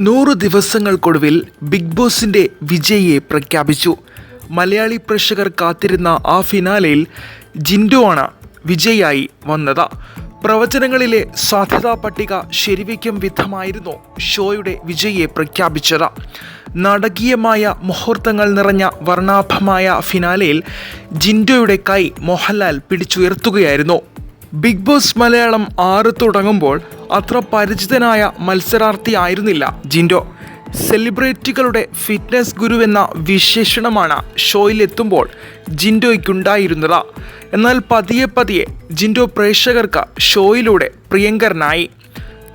100 ദിവസങ്ങൾക്കൊടുവിൽ big ബോസിന്റെ വിജയിയെ പ്രഖ്യാപിച്ചു. മലയാളി പ്രേക്ഷകർ കാത്തിരുന്ന ആ ഫിനാലയിൽ ജിൻഡോ ആണ് വിജയിയായി വന്നത്. പ്രവചനങ്ങളിലെ സാധ്യതാ പട്ടിക ശരിവയ്ക്കും വിധമായിരുന്നു ഷോയുടെ വിജയിയെ പ്രഖ്യാപിച്ചത്. നാടകീയമായ മുഹൂർത്തങ്ങൾ നിറഞ്ഞ വർണ്ണാഭമായ ഫിനാലയിൽ ജിൻഡോയുടെ കൈ മോഹൻലാൽ പിടിച്ചുയർത്തുകയായിരുന്നു. ബിഗ് ബോസ് മലയാളം 6 തുടങ്ങുമ്പോൾ അത്ര പരിചിതനായ മത്സരാർത്ഥിയായിരുന്നില്ല ജിൻഡോ. സെലിബ്രിറ്റികളുടെ ഫിറ്റ്നസ് ഗുരുവെന്ന വിശേഷണമാണ് ഷോയിലെത്തുമ്പോൾ ജിൻഡോയ്ക്കുണ്ടായിരുന്നത്. എന്നാൽ പതിയെ ജിൻഡോ പ്രേക്ഷകർക്ക് ഷോയിലൂടെ പ്രിയങ്കരനായി.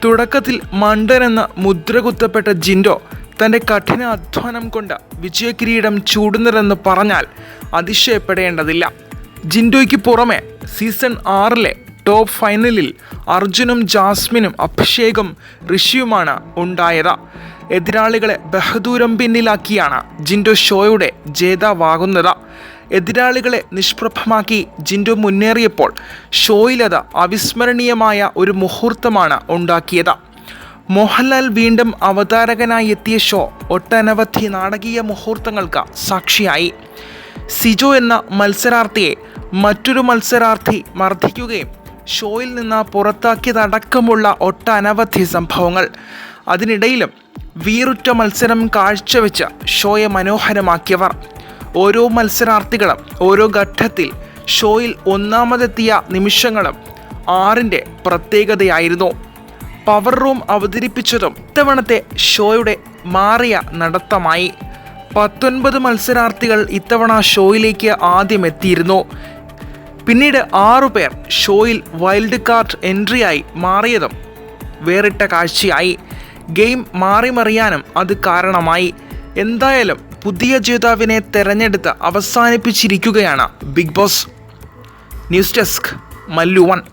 തുടക്കത്തിൽ മണ്ടനെന്ന് മുദ്രകുത്തപ്പെട്ട ജിൻഡോ തൻ്റെ കഠിന അധ്വാനം കൊണ്ട് വിജയകിരീടം ചൂടുന്നതെന്ന് പറഞ്ഞാൽ അതിശയപ്പെടേണ്ടതില്ല. ജിൻഡോയ്ക്ക് പുറമെ സീസൺ 6 ടോപ്പ് ഫൈനലിൽ അർജുനും ജാസ്മിനും അഭിഷേകും ഋഷിയുമാണ് ഉണ്ടായത്. എതിരാളികളെ ബഹദൂരം പിന്നിലാക്കിയാണ് ജിൻഡോ ഷോയുടെ ജേതാവാകുന്നത്. എതിരാളികളെ നിഷ്പ്രഭമാക്കി ജിൻഡോ മുന്നേറിയപ്പോൾ ഷോയിലത് അവിസ്മരണീയമായ ഒരു മുഹൂർത്തമാണ് ഉണ്ടാക്കിയത്. മോഹൻലാൽ വീണ്ടും അവതാരകനായി എത്തിയ ഷോ ഒട്ടനവധി നാടകീയ മുഹൂർത്തങ്ങൾക്ക് സാക്ഷിയായി. സിജോ എന്ന മത്സരാർത്ഥിയെ മറ്റൊരു മത്സരാർത്ഥി മർദ്ദിക്കുകയും ഷോയിൽ നിന്ന് പുറത്താക്കിയതടക്കമുള്ള ഒട്ടനവധി സംഭവങ്ങൾ. അതിനിടയിലും വീറുറ്റ മത്സരം കാഴ്ചവെച്ച് ഷോയെ മനോഹരമാക്കിയവർ. ഓരോ മത്സരാർത്ഥികളും ഓരോ ഘട്ടത്തിൽ ഷോയിൽ ഒന്നാമതെത്തിയ നിമിഷങ്ങളും 6ന്റെ പ്രത്യേകതയായിരുന്നു. പവർ റൂം അവതരിപ്പിച്ചതും ഇത്തവണത്തെ ഷോയുടെ മാറിയ നടത്തമായി. 19 മത്സരാർത്ഥികൾ ഇത്തവണ ഷോയിലേക്ക് ആദ്യം എത്തിയിരുന്നു. പിന്നീട് 6 പേർ ഷോയിൽ വൈൽഡ് കാർഡ് എൻട്രിയായി മാറിയതും വേറിട്ട കാഴ്ചയായി. ഗെയിം മാറിമറിയാനും അത് കാരണമായി. എന്തായാലും പുതിയ ജേതാവിനെ തെരഞ്ഞെടുത്ത് അവസാനിപ്പിച്ചിരിക്കുകയാണ് big boss. News desk Mallu 1.